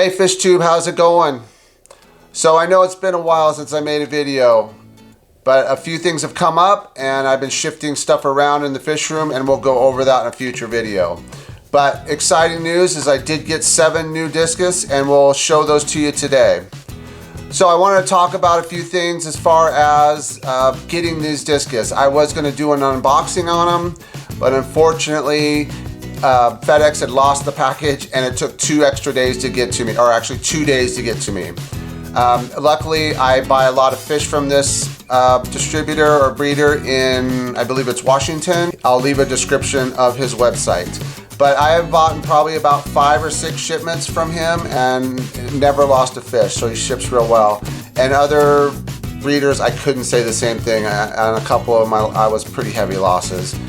Hey FishTube, how's it going? So I know it's been a while since I made a video, but a few things have come up and I've been shifting stuff around in the fish room, and we'll go over that in a future video. But exciting news is I did get 7 new discus, and we'll show those to you today. So I wanted to talk about a few things as far as getting these discus. I was going to do an unboxing on them, but unfortunately FedEx had lost the package and it took 2 extra days to get to me, or actually 2 days to get to me. Luckily, I buy a lot of fish from this distributor or breeder in, I believe it's Washington. I'll leave a description of his website. But I have bought probably about 5 or 6 shipments from him and never lost a fish, so he ships real well. And other breeders, I couldn't say the same thing. On a couple of them, I was pretty heavy losses.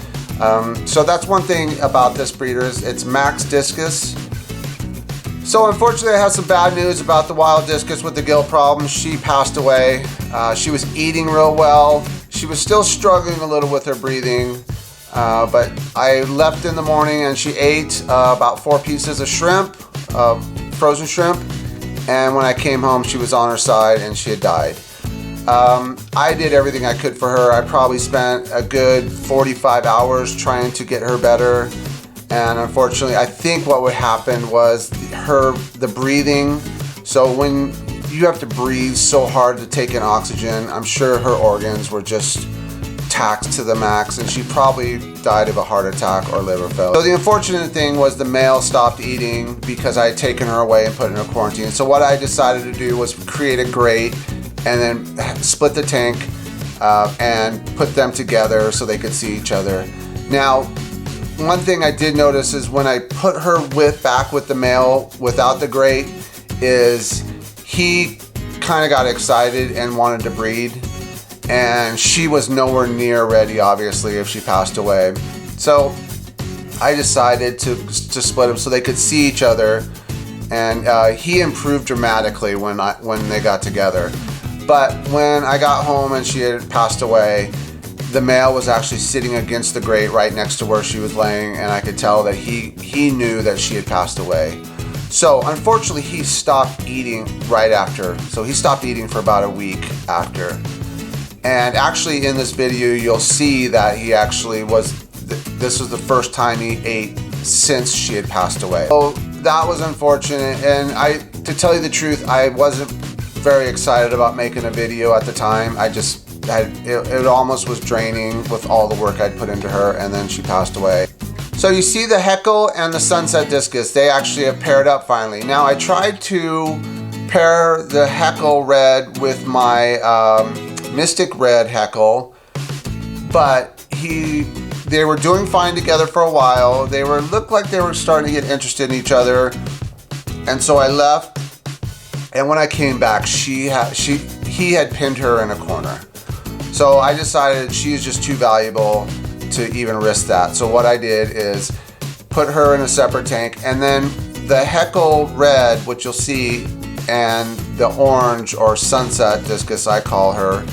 So that's one thing about this breeder, it's Max Discus. So unfortunately I have some bad news about the wild discus with the gill problem. She passed away. She was eating real well. She was still struggling a little with her breathing, but I left in the morning and she ate about 4 pieces of shrimp, frozen shrimp, and when I came home she was on her side and she had died. I did everything I could for her. I probably spent a good 45 hours trying to get her better. And unfortunately, I think what would happen was the breathing. So when you have to breathe so hard to take in oxygen, I'm sure her organs were just taxed to the max, and she probably died of a heart attack or liver failure. So the unfortunate thing was the male stopped eating because I had taken her away and put her in a quarantine. So what I decided to do was create a grate and then split the tank and put them together so they could see each other. Now, one thing I did notice is when I put her back with the male without the grate, is he kind of got excited and wanted to breed, and she was nowhere near ready, obviously, if she passed away. So I decided to split them so they could see each other, and he improved dramatically when they got together. But when I got home and she had passed away, the male was actually sitting against the grate right next to where she was laying, and I could tell that he knew that she had passed away. So unfortunately he stopped eating right after. So he stopped eating for about a week after. And actually in this video you'll see that he actually this was the first time he ate since she had passed away. So that was unfortunate, and to tell you the truth, I wasn't very excited about making a video at the time. It almost was draining with all the work I'd put into her, and then she passed away. So you see the Heckle and the Sunset discus, they actually have paired up finally. Now I tried to pair the Heckle red with my Mystic red Heckle, but they were doing fine together for a while. They looked like they were starting to get interested in each other, and so I left. And when I came back, he had pinned her in a corner. So I decided she's just too valuable to even risk that. So what I did is put her in a separate tank, and then the Heckle red, which you'll see, and the orange or Sunset discus, I call her,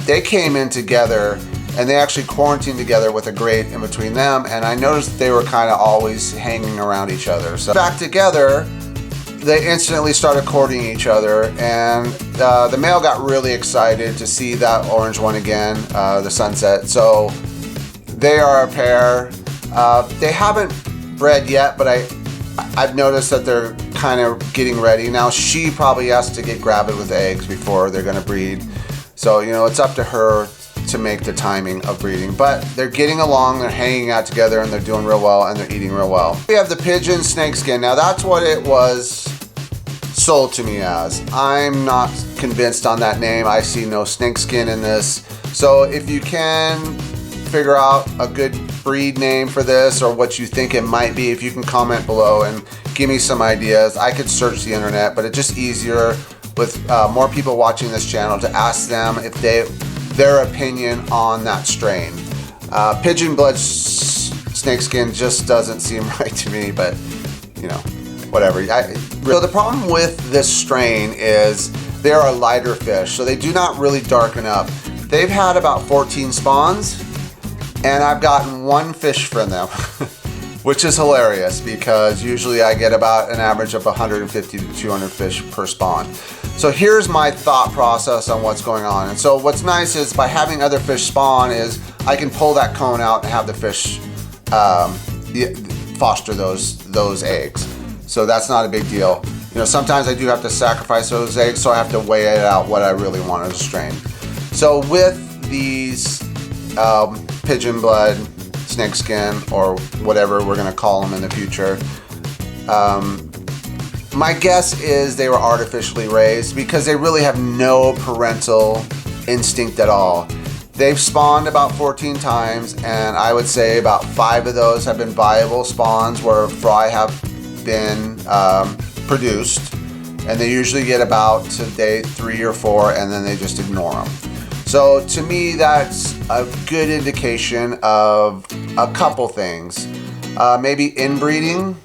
they came in together, and they actually quarantined together with a grate in between them, and I noticed they were kind of always hanging around each other. So back together, they instantly started courting each other, and the male got really excited to see that orange one again, the Sunset. So they are a pair. They haven't bred yet, but I've noticed that they're kind of getting ready. Now she probably has to get gravid with eggs before they're gonna breed. So, you know, it's up to her to make the timing of breeding, but they're getting along, they're hanging out together, and they're doing real well, and they're eating real well. We have the Pigeon snakeskin. Now that's what it was sold to me as. I'm not convinced on that name. I see no snakeskin in this. So if you can figure out a good breed name for this, or what you think it might be, if you can comment below and give me some ideas. I could search the internet, but it's just easier with more people watching this channel to ask them if their opinion on that strain. Pigeon blood snakeskin just doesn't seem right to me, but you know, whatever. So the problem with this strain is they are a lighter fish, so they do not really darken up. They've had about 14 spawns, and I've gotten 1 fish from them. which is hilarious because usually I get about an average of 150 to 200 fish per spawn. So here's my thought process on what's going on. And so what's nice is by having other fish spawn is I can pull that cone out and have the fish foster those eggs. So that's not a big deal. You know, sometimes I do have to sacrifice those eggs, so I have to weigh it out what I really want as a strain. So with these pigeon blood, snake skin, or whatever we're gonna call them in the future, my guess is they were artificially raised because they really have no parental instinct at all. They've spawned about 14 times, and I would say about 5 of those have been viable spawns where fry have been produced, and they usually get about to day 3 or 4, and then they just ignore them. So to me, that's a good indication of a couple things. Maybe inbreeding,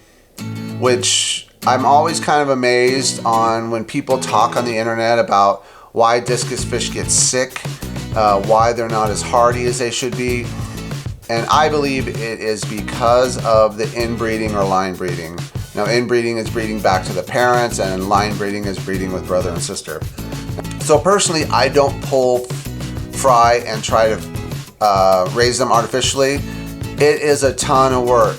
which I'm always kind of amazed on when people talk on the internet about why discus fish get sick, why they're not as hardy as they should be. And I believe it is because of the inbreeding or line breeding. Now, inbreeding is breeding back to the parents, and line breeding is breeding with brother and sister. So personally, I don't pull fry and try to raise them artificially. It is a ton of work.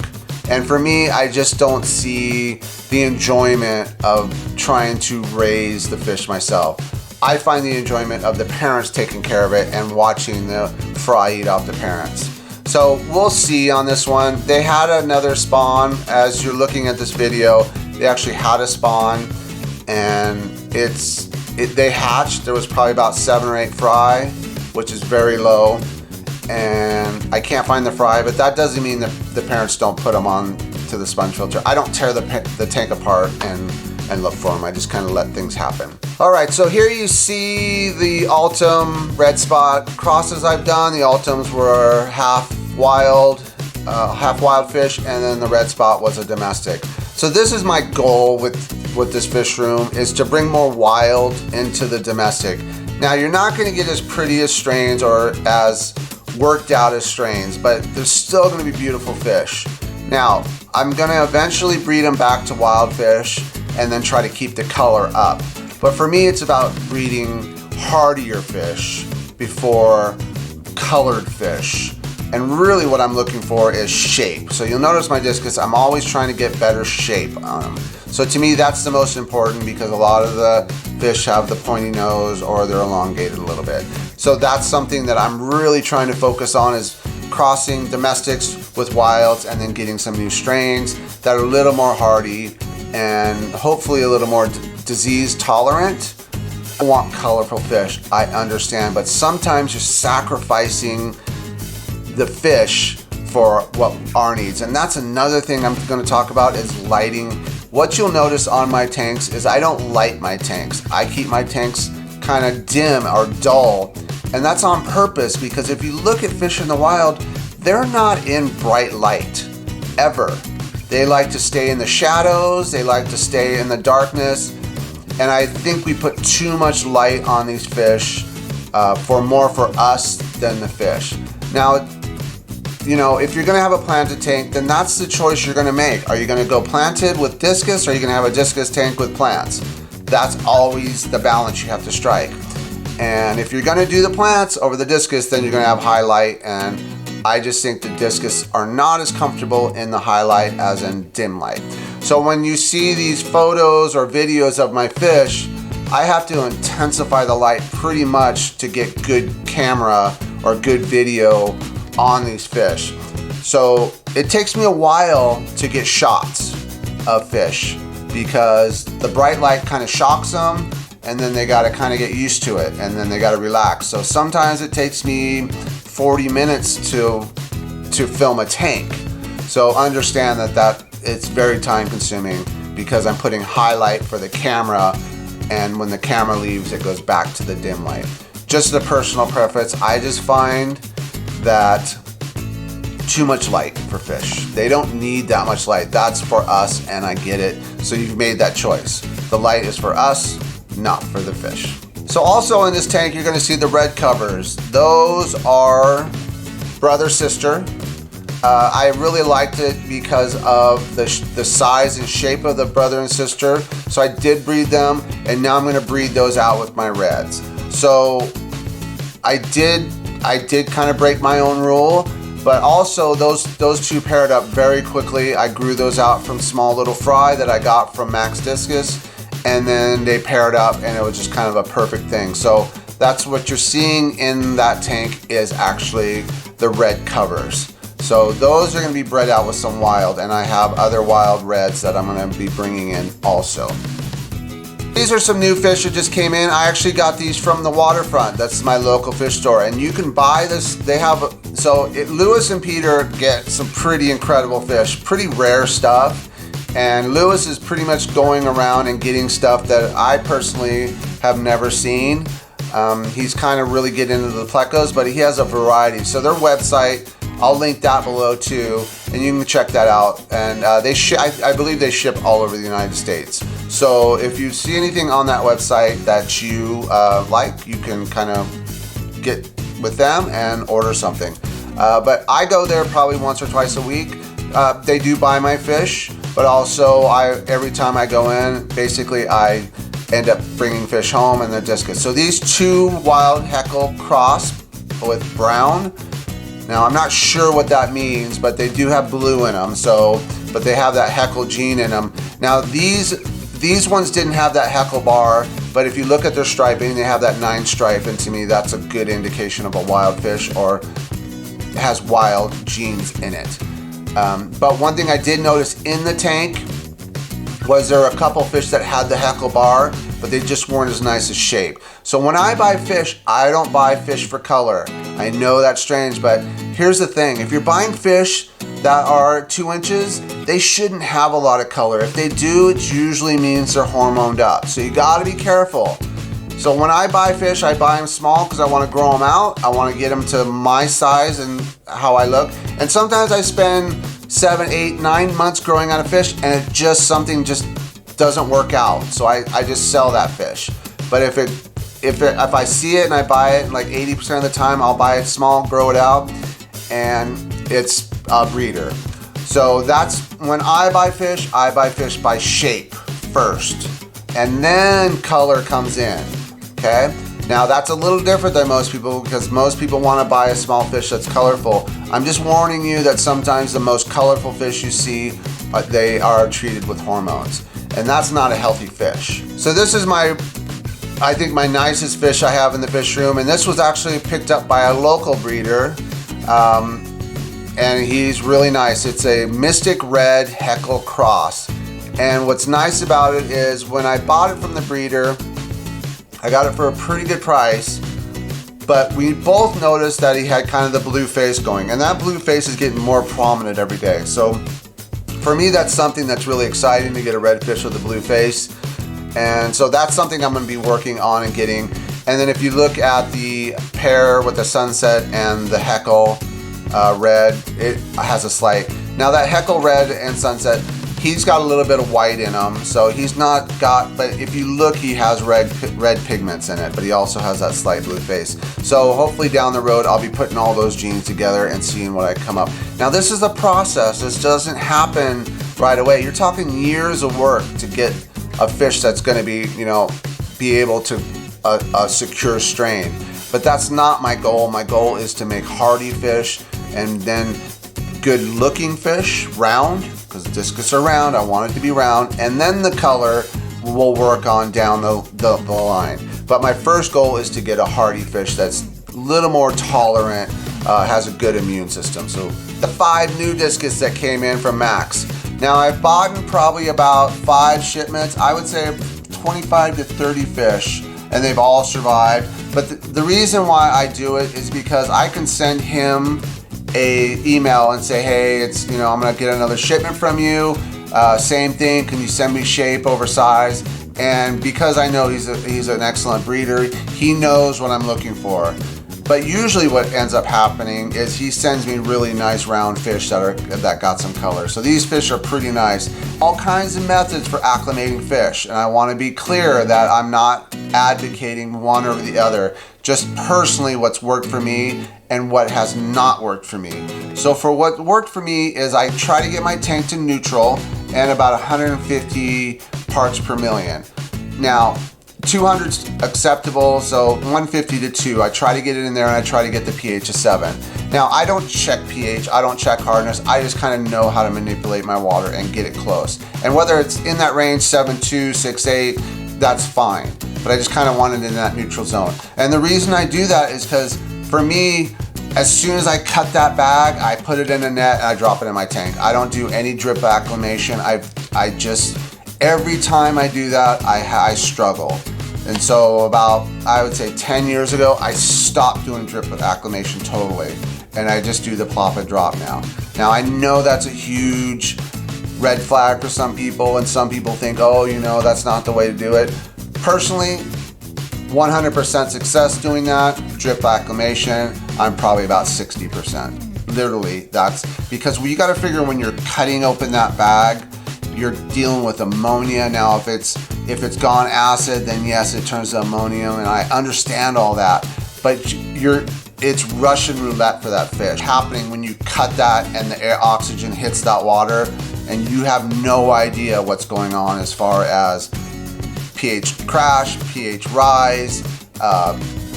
And for me, I just don't see the enjoyment of trying to raise the fish myself. I find the enjoyment of the parents taking care of it and watching the fry eat off the parents. So we'll see on this one. They had another spawn. As you're looking at this video, they actually had a spawn, and they hatched. There was probably about 7 or 8 fry, which is very low. And I can't find the fry, but that doesn't mean that the parents don't put them on to the sponge filter. I don't tear the tank apart and look for them. I just kind of let things happen. All right, so here you see the Altum red spot crosses I've done. The Altums were half wild fish, and then the red spot was a domestic. So this is my goal with this fish room, is to bring more wild into the domestic. Now, you're not gonna get as pretty as strains or as worked out as strains, but they're still gonna be beautiful fish. Now, I'm gonna eventually breed them back to wild fish and then try to keep the color up. But for me, it's about breeding hardier fish before colored fish. And really what I'm looking for is shape. So you'll notice my discus, I'm always trying to get better shape on them. So to me, that's the most important, because a lot of the fish have the pointy nose or they're elongated a little bit. So that's something that I'm really trying to focus on, is crossing domestics with wilds and then getting some new strains that are a little more hardy and hopefully a little more disease tolerant. I want colorful fish, I understand, but sometimes you're sacrificing the fish for what our needs. And that's another thing I'm going to talk about, is lighting. What you'll notice on my tanks is I don't light my tanks. I keep my tanks kind of dim or dull, and that's on purpose, because if you look at fish in the wild, they're not in bright light ever. They like to stay in the shadows, they like to stay in the darkness, and I think we put too much light on these fish more for us than the fish. Now, you know, if you're gonna have a planted tank, then that's the choice you're gonna make. Are you gonna go planted with discus, or are you gonna have a discus tank with plants? That's always the balance you have to strike. And if you're gonna do the plants over the discus, then you're gonna have highlight, and I just think the discus are not as comfortable in the highlight as in dim light. So when you see these photos or videos of my fish, I have to intensify the light pretty much to get good camera or good video on these fish. So it takes me a while to get shots of fish, because the bright light kind of shocks them, and then they got to kind of get used to it, and then they got to relax. So sometimes it takes me 40 minutes to film a tank. So understand that it's very time consuming, because I'm putting highlight for the camera, and when the camera leaves, it goes back to the dim light. Just a personal preference, I just find that too much light for fish. They don't need that much light. That's for us, and I get it. So you've made that choice. The light is for us, not for the fish. So also in this tank, you're gonna see the red covers. Those are brother, sister. I really liked it because of the size and shape of the brother and sister. So I did breed them, and now I'm going to breed those out with my reds. So I did kind of break my own rule, but also those two paired up very quickly. I grew those out from small little fry that I got from Max Discus, and then they paired up, and it was just kind of a perfect thing. So that's what you're seeing in that tank is actually the red covers. So those are going to be bred out with some wild, and I have other wild reds that I'm going to be bringing in also. These are some new fish that just came in. I actually got these from the waterfront. That's my local fish store, and you can buy this. They have, Lewis and Peter get some pretty incredible fish, pretty rare stuff. And Lewis is pretty much going around and getting stuff that I personally have never seen. He's kind of really getting into the plecos, but he has a variety. So their website, I'll link that below too, and you can check that out. And I believe they ship all over the United States. So if you see anything on that website that you like, you can kind of get with them and order something. But I go there probably once or twice a week. They do buy my fish, but also every time I go in, basically I end up bringing fish home and they're Discus. So these two wild Heckle cross with brown. Now I'm not sure what that means, but they do have blue in them. But they have that Heckle gene in them. Now these ones didn't have that Heckle bar, but if you look at their striping, they have that 9 stripe, and to me that's a good indication of a wild fish or has wild genes in it. But one thing I did notice in the tank was there were a couple fish that had the Heckle bar, but they just weren't as nice as shape. So when I buy fish, I don't buy fish for color. I know that's strange, but here's the thing. If you're buying fish that are 2 inches, they shouldn't have a lot of color. If they do, it usually means they're hormoned up. So you gotta be careful. So when I buy fish, I buy them small because I want to grow them out. I want to get them to my size and how I look. And sometimes I spend 7, 8, 9 months growing out a fish, and something just doesn't work out. So I just sell that fish. But if I see it and I buy it, like 80% of the time, I'll buy it small, grow it out, and it's a breeder. So that's when I buy fish by shape first, and then color comes in. Okay, now that's a little different than most people because most people want to buy a small fish that's colorful. I'm just warning you that sometimes the most colorful fish you see, they are treated with hormones, and that's not a healthy fish. So this is I think my nicest fish I have in the fish room, and this was actually picked up by a local breeder, and he's really nice. It's a Mystic Red Heckle cross, and what's nice about it is when I bought it from the breeder, I got it for a pretty good price, but we both noticed that he had kind of the blue face going, and that blue face is getting more prominent every day. So for me, that's something that's really exciting to get a red fish with a blue face. And so that's something I'm going to be working on and getting. And then if you look at the pair with the Sunset and the Heckle red, it has a slight. Now that Heckle red and Sunset, he's got a little bit of white in him, so he's not got, but if you look, he has red pigments in it, but he also has that slight blue face. So hopefully down the road, I'll be putting all those genes together and seeing what I come up. Now this is a process. This doesn't happen right away. You're talking years of work to get a fish that's going to be able to a secure strain. But that's not my goal. My goal is to make hardy fish and then good looking fish, round, because Discus are round, I want it to be round, and then the color we'll work on down the line. But my first goal is to get a hardy fish that's a little more tolerant, has a good immune system. So the 5 new Discus that came in from Max. Now I've bought probably about 5 shipments, I would say 25 to 30 fish, and they've all survived. But the reason why I do it is because I can send him a email and say, hey, I'm gonna get another shipment from you. Same thing, can you send me shape, oversize? And because I know he's an excellent breeder, he knows what I'm looking for. But usually what ends up happening is he sends me really nice round fish that got some color. So these fish are pretty nice. All kinds of methods for acclimating fish. And I want to be clear that I'm not advocating one over the other. just personally what's worked for me and what has not worked for me. So for what worked for me is I try to get my tank to neutral and about 150 parts per million. Now, 200's acceptable, so 150 to 2. I try to get it in there and I try to get the pH of 7. Now, I don't check pH, I don't check hardness, I just kind of know how to manipulate my water and get it close. And whether it's in that range, 7.2, 6.8, that's fine. But I just kind of want it in that neutral zone. And the reason I do that is because for me, as soon as I cut that bag, I put it in a net and I drop it in my tank. I don't do any drip acclimation. I just, every time I do that, I struggle. And so about, I would say 10 years ago, I stopped doing drip acclimation totally. And I just do the plop and drop now. Now I know that's a huge red flag for some people, and some people think, oh, you know, that's not the way to do it. Personally, 100% success doing that. Drip acclimation, I'm probably about 60%. Literally, that's because you got to figure when you're cutting open that bag, you're dealing with ammonia. Now, if it's gone acid, then yes, it turns to ammonium, and I understand all that. But it's Russian roulette for that fish. Happening when you cut that and the air oxygen hits that water, and you have no idea what's going on as far as pH crash, pH rise,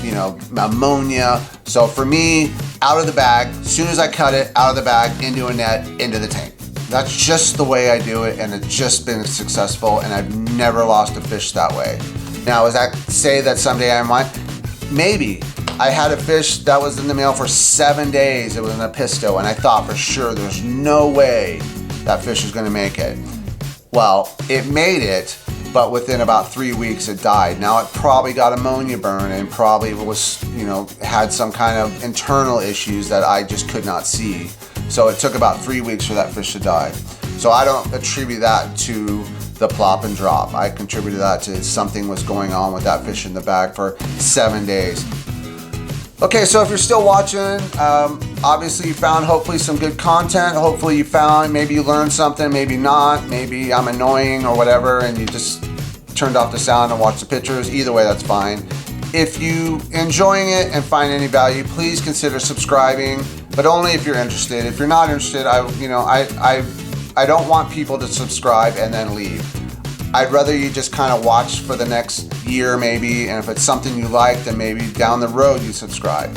you know, ammonia. So for me, out of the bag, as soon as I cut it, out of the bag, into a net, into the tank. That's just the way I do it, and it's just been successful, and I've never lost a fish that way. Now, does that say that someday I might? Maybe. I had a fish that was in the mail for 7 days. It was an Episto, and I thought for sure there's no way that fish is gonna make it. Well, it made it, but within about 3 weeks it died. Now it probably got ammonia burn and probably was, you know, had some kind of internal issues that I just could not see. So it took about 3 weeks for that fish to die. So I don't attribute that to the plop and drop. I contributed that to something was going on with that fish in the bag for 7 days. Okay, so if you're still watching, obviously you found hopefully some good content. Hopefully you found, maybe you learned something, maybe not. Maybe I'm annoying or whatever and you just turned off the sound and watched the pictures. Either way, that's fine. If you enjoying it and find any value, please consider subscribing, but only if you're interested. If you're not interested, I don't want people to subscribe and then leave. I'd rather you just kind of watch for the next year maybe, and if it's something you like, then maybe down the road you subscribe.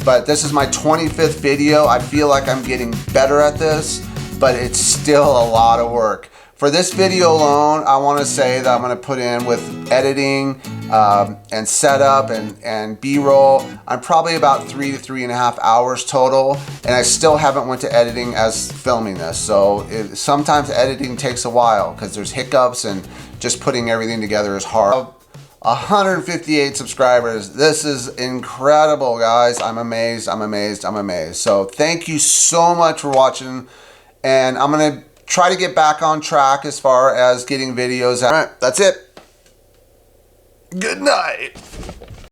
But this is my 25th video. I feel like I'm getting better at this, but it's still a lot of work. For this video alone, I want to say that I'm going to put in with editing and setup and B-roll. I'm probably about 3 to 3.5 hours total, and I still haven't went to editing as filming this. So sometimes editing takes a while because there's hiccups and just putting everything together is hard. 158 subscribers. This is incredible, guys. I'm amazed, I'm amazed, I'm amazed. So thank you so much for watching, and I'm going to try to get back on track as far as getting videos out. All right, that's it. Good night.